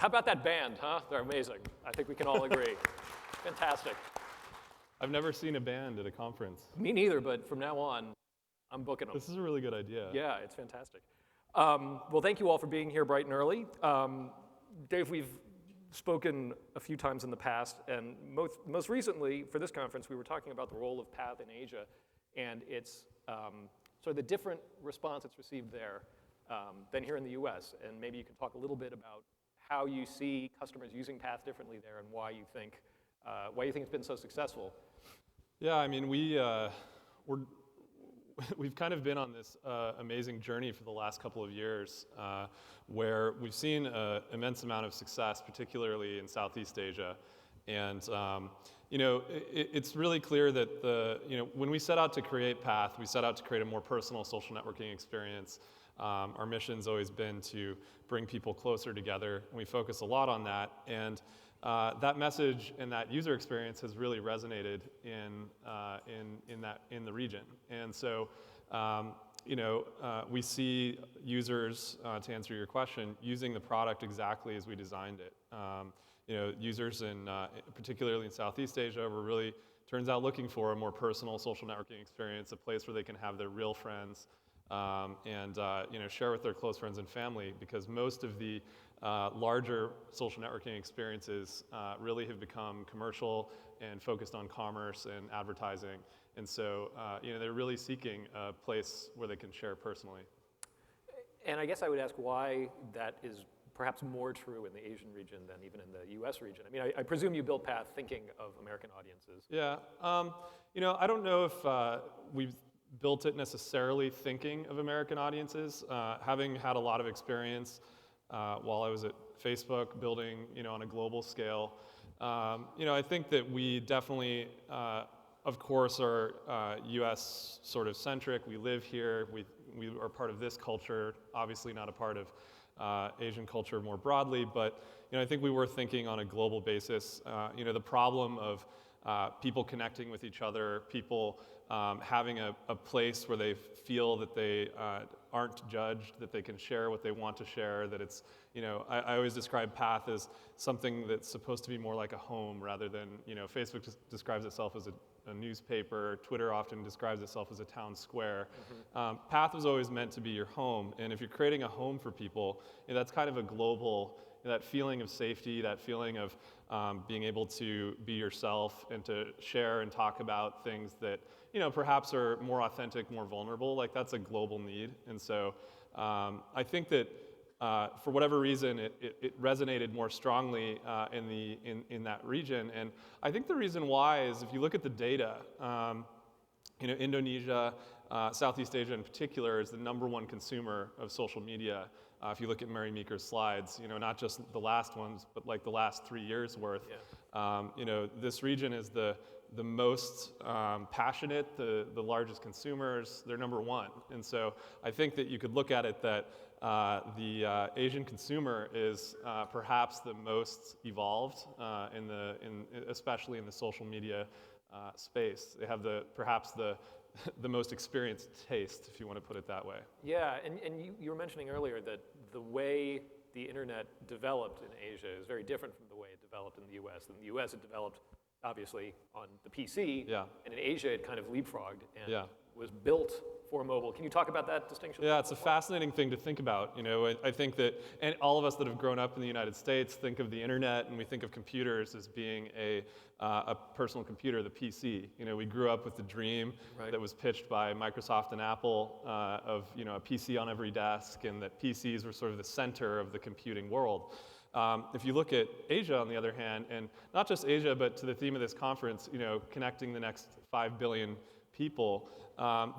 how about that band, huh? They're amazing. I think we can all agree. Fantastic. I've never seen a band at a conference. Me neither, but from now on, I'm booking them. This is a really good idea. Yeah, it's fantastic. Well, thank you all for being here bright and early. Dave, we've spoken a few times in the past, and most recently for this conference, we were talking about the role of Path in Asia, and its sort of the different response it's received there than here in the US. And maybe you can talk a little bit about how you see customers using Path differently there and why you think it's been so successful. Yeah, I mean, we've kind of been on this amazing journey for the last couple of years where we've seen an immense amount of success, particularly in Southeast Asia. And it's really clear that when we set out to create Path, we set out to create a more personal social networking experience. Our mission's always been to bring people closer together, and we focus a lot on that. And that message and that user experience has really resonated in the region. And so, we see users, to answer your question, using the product exactly as we designed it. Users particularly in Southeast Asia were really, turns out, looking for a more personal social networking experience, a place where they can have their real friends and share with their close friends and family, because most of the larger social networking experiences really have become commercial and focused on commerce and advertising. And so, they're really seeking a place where they can share personally. And I guess I would ask why that is perhaps more true in the Asian region than even in the US region. I mean, I presume you built Path thinking of American audiences. Yeah, I don't know if we've built it necessarily thinking of American audiences. Having had a lot of experience while I was at Facebook building, on a global scale, I think that we definitely, of course, are US sort of centric. We live here, we are part of this culture, obviously not a part of Asian culture more broadly, but I think we were thinking on a global basis. The problem of people connecting with each other, people having a place where they feel that they aren't judged, that they can share what they want to share, that it's, I always describe Path as something that's supposed to be more like a home rather than, Facebook describes itself as a newspaper, Twitter often describes itself as a town square. Mm-hmm. Path was always meant to be your home, and if you're creating a home for people, that's kind of a global, that feeling of safety, that feeling of being able to be yourself and to share and talk about things that, perhaps are more authentic, more vulnerable, like that's a global need. And so I think that for whatever reason, it resonated more strongly in that region. And I think the reason why is if you look at the data, Indonesia, Southeast Asia in particular, is the #1 consumer of social media. If you look at Mary Meeker's slides, not just the last ones, but like the last 3 years worth. Yeah. This region is the most passionate, the largest consumers. They're #1, and so I think that you could look at it that the Asian consumer is perhaps the most evolved especially in the social media space. They have perhaps the most experienced taste, if you want to put it that way. Yeah, and you were mentioning earlier that the way the internet developed in Asia is very different from the way it developed in the US. In the US, it developed, obviously, on the PC, yeah. And in Asia, it kind of leapfrogged and yeah. was built for mobile. Can you talk about that distinction? Yeah, it's a fascinating thing to think about. I think that, and all of us that have grown up in the United States think of the internet and we think of computers as being a personal computer, the PC. We grew up with the dream that was pitched by Microsoft and Apple of a PC on every desk, and that PCs were sort of the center of the computing world. If you look at Asia, on the other hand, and not just Asia, but to the theme of this conference, connecting the next 5 billion people,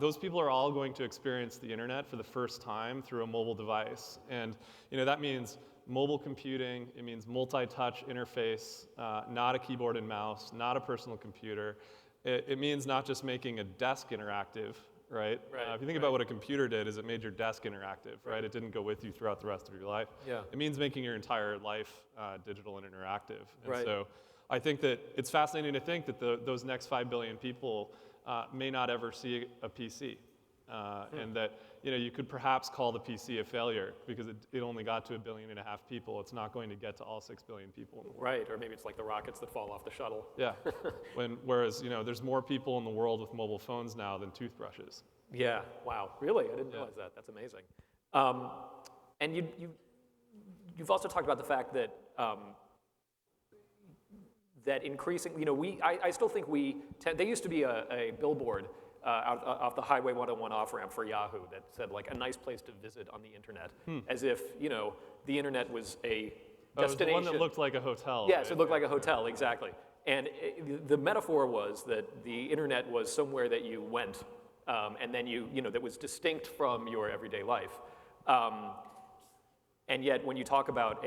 those people are all going to experience the internet for the first time through a mobile device. And that means mobile computing, it means multi-touch interface, not a keyboard and mouse, not a personal computer. It means not just making a desk interactive, right? If you think about what a computer did, is it made your desk interactive, right? It didn't go with you throughout the rest of your life. Yeah. It means making your entire life digital and interactive. And so I think that it's fascinating to think that those next 5 billion people may not ever see a PC. and that you could perhaps call the PC a failure because it only got to 1.5 billion people. It's not going to get to all 6 billion people in the world. Right, or maybe it's like the rockets that fall off the shuttle. Yeah, whereas there's more people in the world with mobile phones now than toothbrushes. Yeah, wow, really? I didn't realize that. That's amazing. And you've also talked about the fact that that increasing, I still think there used to be a billboard off the Highway 101 off-ramp for Yahoo that said like a nice place to visit on the internet, as if, the internet was a destination. Oh, it was the one that looked like a hotel. Yes, right? it looked like a hotel, exactly. And the metaphor was that the internet was somewhere that you went, and then that was distinct from your everyday life. And yet when you talk about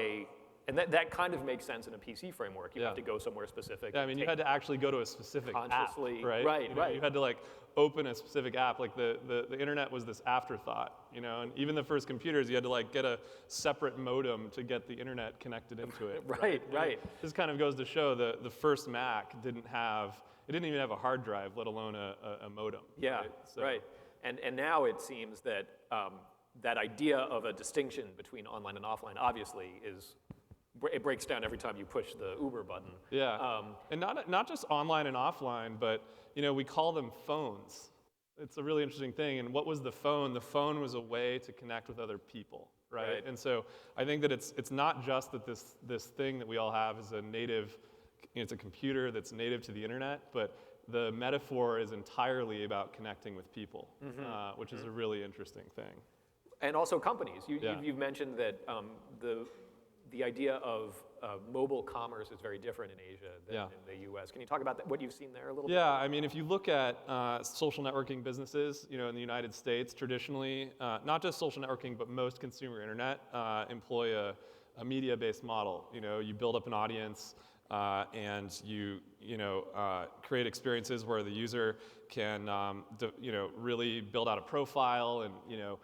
and that kind of makes sense in a PC framework. You have to go somewhere specific. Yeah, I mean, you had to actually go to a specific app, right? Right. You had to like open a specific app. Like the internet was this afterthought, and even the first computers, you had to like get a separate modem to get the internet connected into it. Right. This kind of goes to show the first Mac didn't even have a hard drive, let alone a modem. Yeah, right. And now it seems that that idea of a distinction between online and offline obviously it breaks down every time you push the Uber button. Yeah, and not just online and offline, but we call them phones. It's a really interesting thing. And what was the phone? The phone was a way to connect with other people, right? And so I think that it's not just that this thing that we all have is it's a computer that's native to the internet, but the metaphor is entirely about connecting with people, which is a really interesting thing. And also companies. You've mentioned that the idea of mobile commerce is very different in Asia than in the US. Can you talk about what you've seen there a little bit? Yeah, I mean, if you look at social networking businesses, in the United States, traditionally, not just social networking, but most consumer internet employ a media-based model. You build up an audience and you create experiences where the user can really build out a profile and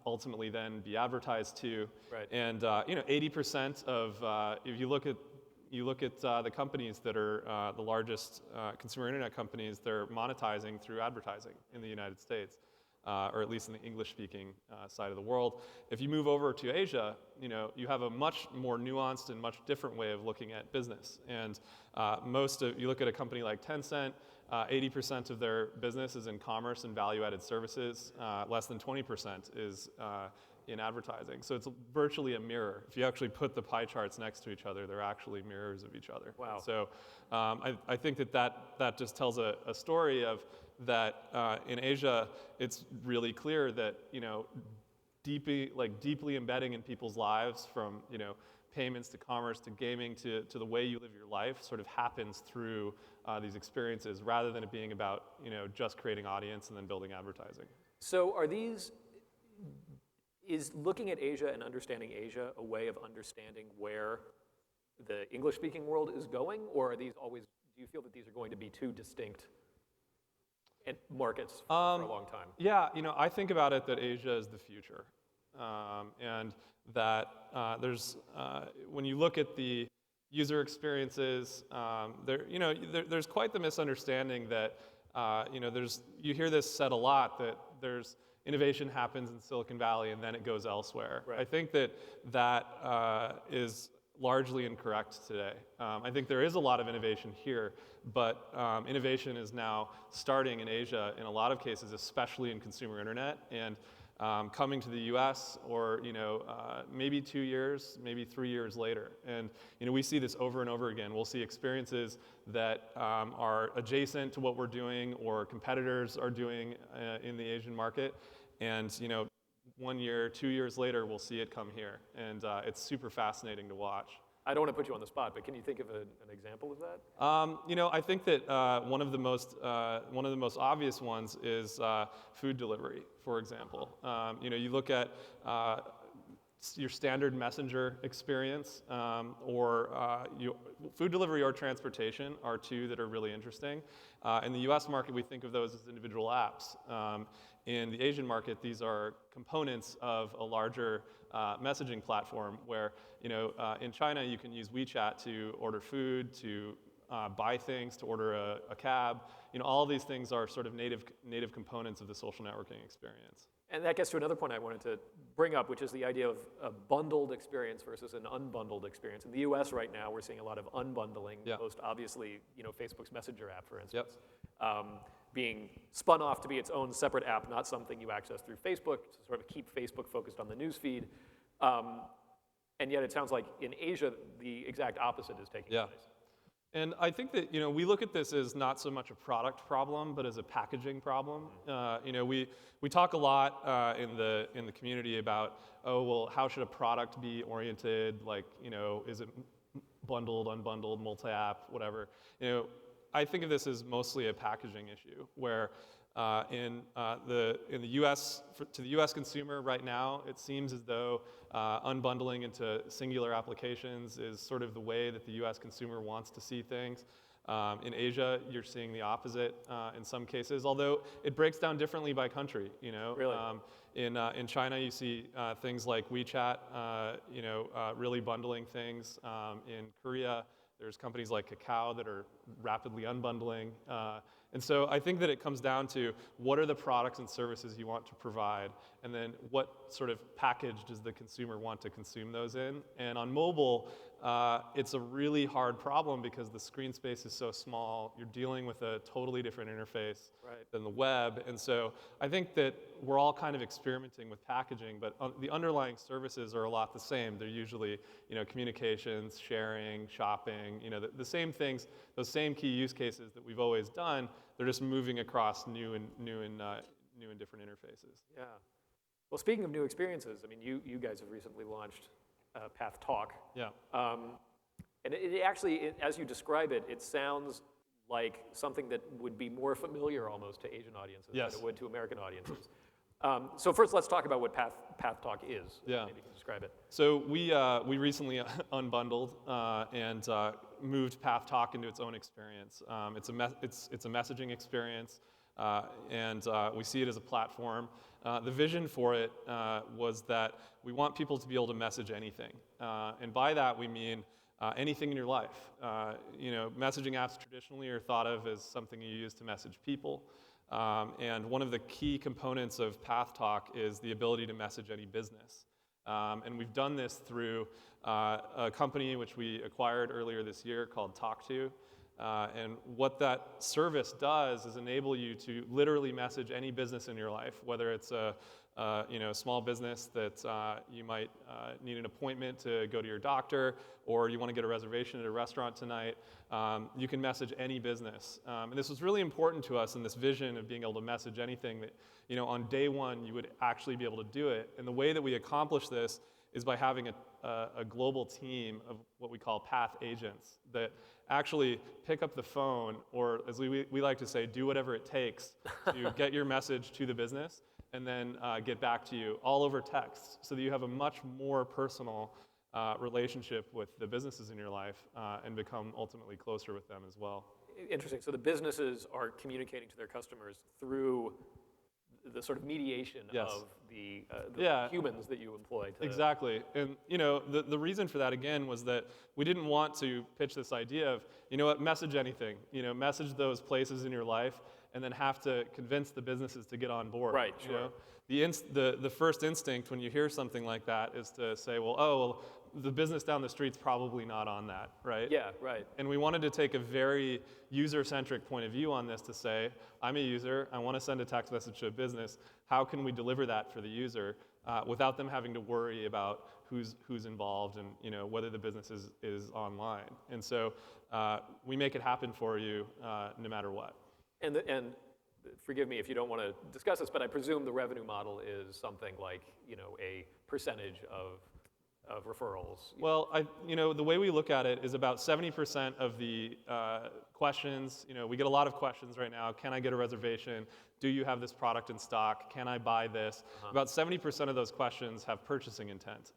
ultimately then be advertised to. Right. And 80% of if you look at the companies that are the largest consumer internet companies, they're monetizing through advertising in the United States, or at least in the English-speaking side of the world. If you move over to Asia, you have a much more nuanced and much different way of looking at business. And you look at a company like Tencent, 80% of their business is in commerce and value-added services. Less than 20% is in advertising. So it's virtually a mirror. If you actually put the pie charts next to each other, they're actually mirrors of each other. Wow. So I think that just tells a story of that in Asia, it's really clear that deeply embedding in people's lives, from payments to commerce to gaming to the way you live your life, sort of happens through these experiences, rather than it being about just creating audience and then building advertising. So is looking at Asia and understanding Asia a way of understanding where the English-speaking world is going, or do you feel that these are going to be two distinct markets for a long time? Yeah, I think about it that Asia is the future, and that when you look at the user experiences, there's quite the misunderstanding that you hear this said a lot, that there's innovation happens in Silicon Valley and then it goes elsewhere. Right. I think that is largely incorrect today. I think there is a lot of innovation here, but innovation is now starting in Asia in a lot of cases, especially in consumer internet, and coming to the US or maybe 2 years, maybe 3 years later. And we see this over and over again. We'll see experiences that are adjacent to what we're doing or competitors are doing in the Asian market, and 1 year, 2 years later, we'll see it come here, and it's super fascinating to watch. I don't want to put you on the spot, but can you think of an example of that? I think that one of the most obvious ones is food delivery, for example. You look at your standard messenger experience, or food delivery or transportation are two that are really interesting. In the US market, we think of those as individual apps. In the Asian market, these are components of a larger messaging platform where, in China, you can use WeChat to order food, to buy things, to order a cab. All of these things are sort of native components of the social networking experience. And that gets to another point I wanted to bring up, which is the idea of a bundled experience versus an unbundled experience. In the US right now, we're seeing a lot of unbundling, most obviously, Facebook's Messenger app, for instance, being spun off to be its own separate app, not something you access through Facebook, to sort of keep Facebook focused on the newsfeed. And yet it sounds like in Asia, the exact opposite is taking place. And I think that we look at this as not so much a product problem, but as a packaging problem. We talk a lot in the community about, oh well, how should a product be oriented? Like is it bundled, unbundled, multi-app, whatever? I think of this as mostly a packaging issue, where in the U.S. to the U.S. consumer right now, it seems as though unbundling into singular applications is sort of the way that the U.S. consumer wants to see things. In Asia, you're seeing the opposite in some cases, although it breaks down differently by country. Really? In China, you see things like WeChat, really bundling things. In Korea, there's companies like Kakao that are rapidly unbundling. And so I think that it comes down to what are the products and services you want to provide, and then what sort of package does the consumer want to consume those in. And on mobile, it's a really hard problem because the screen space is so small. You're dealing with a totally different interface than the web. And so I think that we're all kind of experimenting with packaging, but the underlying services are a lot the same. They're usually communications, sharing, shopping, the same things, those same key use cases that we've always done. They're just moving across new and different interfaces. Yeah. Well, speaking of new experiences, I mean, you guys have recently launched Path Talk. Yeah. And it actually, as you describe it, it sounds like something that would be more familiar almost to Asian audiences than it would to American audiences. So first, let's talk about what Path Talk is. Yeah. Maybe you can describe it. So we recently unbundled and moved Path Talk into its own experience. It's a messaging experience, and we see it as a platform. The vision for it was that we want people to be able to message anything, and by that we mean anything in your life. Messaging apps traditionally are thought of as something you use to message people. And one of the key components of Path Talk is the ability to message any business. And we've done this through a company which we acquired earlier this year called Talk2. And what that service does is enable you to literally message any business in your life, whether it's a small business that you might need an appointment to go to your doctor, or you want to get a reservation at a restaurant tonight. You can message any business. And this was really important to us in this vision of being able to message anything that, on day one, you would actually be able to do it. And the way that we accomplish this is by having a global team of what we call Path agents that actually pick up the phone, or as we like to say, do whatever it takes to get your message to the business, and then get back to you all over text, so that you have a much more personal relationship with the businesses in your life and become ultimately closer with them as well. Interesting. So the businesses are communicating to their customers through the sort of mediation of the humans that you employ. Exactly. And the reason for that, again, was that we didn't want to pitch this idea of, message anything. Message those places in your life, and then have to convince the businesses to get on board. Right, sure. The first instinct when you hear something like that is to say, well, the business down the street's probably not on that, right? Yeah, right. And we wanted to take a very user-centric point of view on this to say, I'm a user, I want to send a text message to a business. How can we deliver that for the user without them having to worry about who's involved and whether the business is online? And so we make it happen for you no matter what. And forgive me if you don't want to discuss this, but I presume the revenue model is something like a percentage of referrals. Well, the way we look at it is about 70% of the questions. We get a lot of questions right now. Can I get a reservation? Do you have this product in stock? Can I buy this? About 70% of those questions have purchasing intent.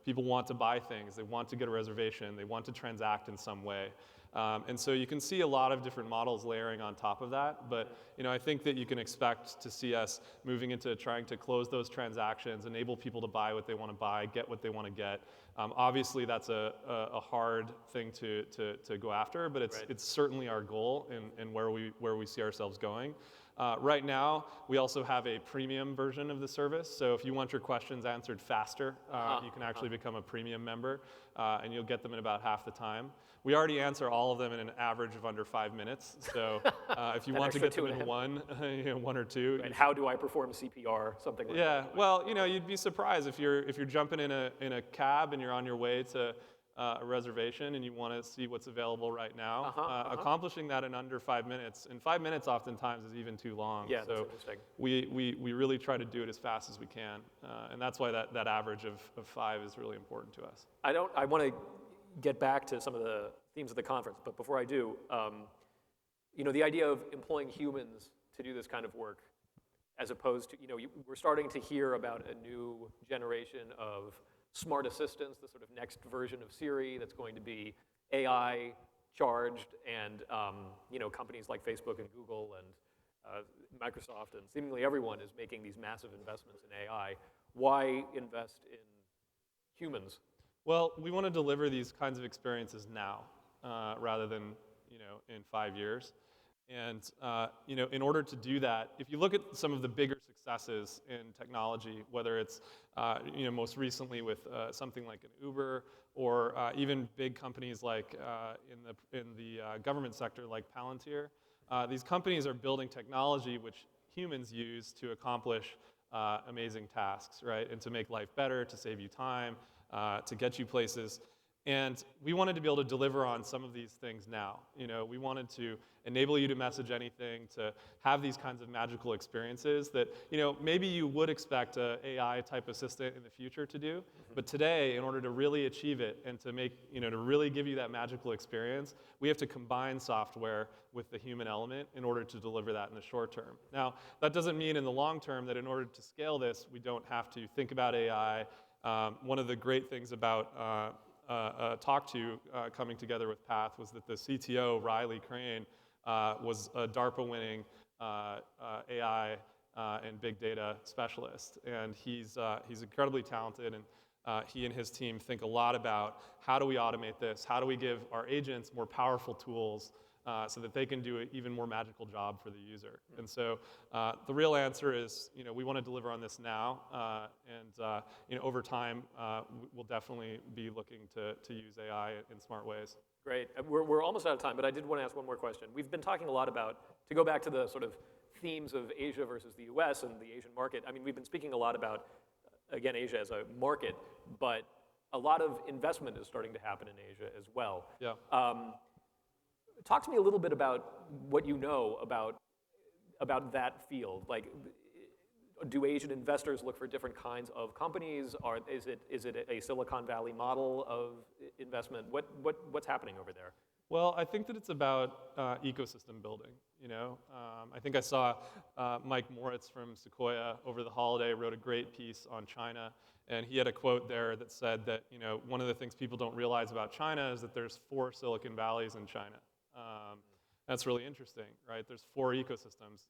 People want to buy things. They want to get a reservation. They want to transact in some way. And so you can see a lot of different models layering on top of that, but I think that you can expect to see us moving into trying to close those transactions, enable people to buy what they want to buy, get what they want to get. Obviously, that's a hard thing to go after, but it's certainly our goal and where we see ourselves going. Right now, we also have a premium version of the service. So if you want your questions answered faster, you can actually become a premium member, and you'll get them in about half the time. We already answer all of them in an average of under 5 minutes. So if you want to get them in one or two. And how do I perform CPR? Something like that. Yeah. Well, you'd be surprised if you're jumping in a cab and you're on your way to a reservation and you want to see what's available right now. Accomplishing that in under 5 minutes, and 5 minutes oftentimes is even too long. Yeah, so that's interesting. We really try to do it as fast as we can, and that's why that average of 5 is really important to us. I want to get back to some of the themes of the conference, but before I do, the idea of employing humans to do this kind of work, as opposed to, we're starting to hear about a new generation of smart assistants, the sort of next version of Siri that's going to be AI charged, and companies like Facebook and Google and Microsoft and seemingly everyone is making these massive investments in AI. Why invest in humans? Well, we want to deliver these kinds of experiences now, rather than in 5 years. And in order to do that, if you look at some of the bigger successes in technology, whether it's most recently with something like an Uber, or even big companies like in the government sector like Palantir, these companies are building technology which humans use to accomplish amazing tasks, right? And to make life better, to save you time, to get you places. And we wanted to be able to deliver on some of these things now. We wanted to enable you to message anything, to have these kinds of magical experiences that maybe you would expect an AI type assistant in the future to do. But today, in order to really achieve it and to make to really give you that magical experience, we have to combine software with the human element in order to deliver that in the short term. Now, that doesn't mean in the long term that in order to scale this, we don't have to think about AI. One of the great things about coming together with Path was that the CTO, Riley Crane, was a DARPA-winning AI and big data specialist, and he's incredibly talented, and he and his team think a lot about how do we automate this, how do we give our agents more powerful tools so that they can do an even more magical job for the user. And so the real answer is, we want to deliver on this now, and over time, we'll definitely be looking to use AI in smart ways. Great. We're almost out of time, but I did want to ask one more question. We've been talking a lot about, to go back to the sort of themes of Asia versus the US and the Asian market, we've been speaking a lot about, again, Asia as a market, but a lot of investment is starting to happen in Asia as well. Yeah. Talk to me a little bit about what you know about that field. Like, do Asian investors look for different kinds of companies? Is it a Silicon Valley model of investment? What's happening over there? Well, I think that it's about ecosystem building. I think I saw Mike Moritz from Sequoia over the holiday wrote a great piece on China, and he had a quote there that said that one of the things people don't realize about China is that there's 4 Silicon Valleys in China. That's really interesting, right? There's 4 ecosystems.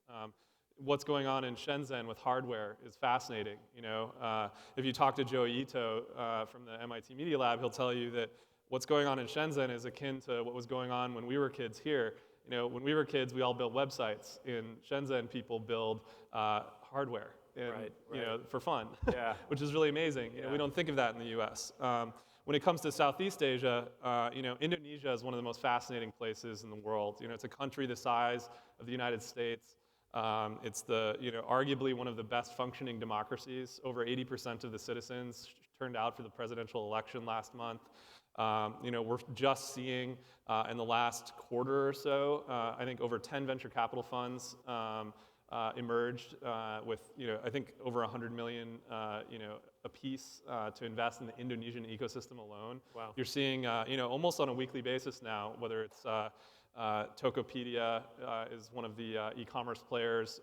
What's going on in Shenzhen with hardware is fascinating. If you talk to Joe Ito from the MIT Media Lab, he'll tell you that what's going on in Shenzhen is akin to what was going on when we were kids here. When we were kids, we all built websites. In Shenzhen, people build hardware, and, for fun, yeah. which is really amazing. We don't think of that in the U.S. When it comes to Southeast Asia, Indonesia is one of the most fascinating places in the world. It's a country the size of the United States. It's arguably one of the best functioning democracies. Over 80% of the citizens turned out for the presidential election last month. We're just seeing in the last quarter or so, I think over 10 venture capital funds emerged with I think over 100 million a piece to invest in the Indonesian ecosystem alone. Wow. You're seeing almost on a weekly basis now, whether it's Tokopedia is one of the e-commerce players,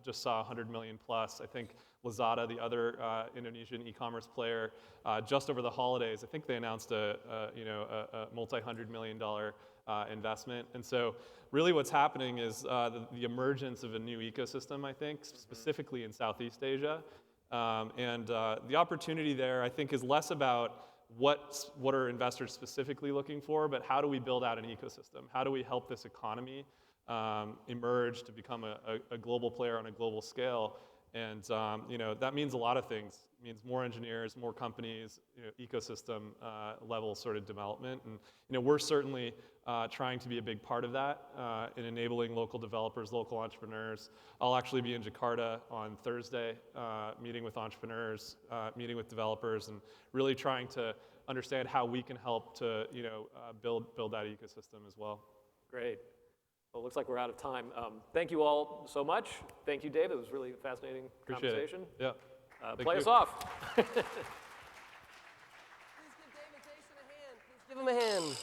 just saw 100 million plus. I think Lazada, the other Indonesian e-commerce player, just over the holidays, I think they announced a multi-$100 million investment. And so really what's happening is the emergence of a new ecosystem, I think, specifically in Southeast Asia. And the opportunity there, I think, is less about what are investors specifically looking for, but how do we build out an ecosystem? How do we help this economy emerge to become a global player on a global scale? And that means a lot of things. It means more engineers, more companies, ecosystem level sort of development. And we're certainly trying to be a big part of that in enabling local developers, local entrepreneurs. I'll actually be in Jakarta on Thursday, meeting with entrepreneurs, meeting with developers, and really trying to understand how we can help to build that ecosystem as well. Great. Well, it looks like we're out of time. Thank you all so much. Thank you, Dave. It was really a fascinating conversation. Yeah. Play us off. Please give Dave and Jason a hand. Please give him a hand.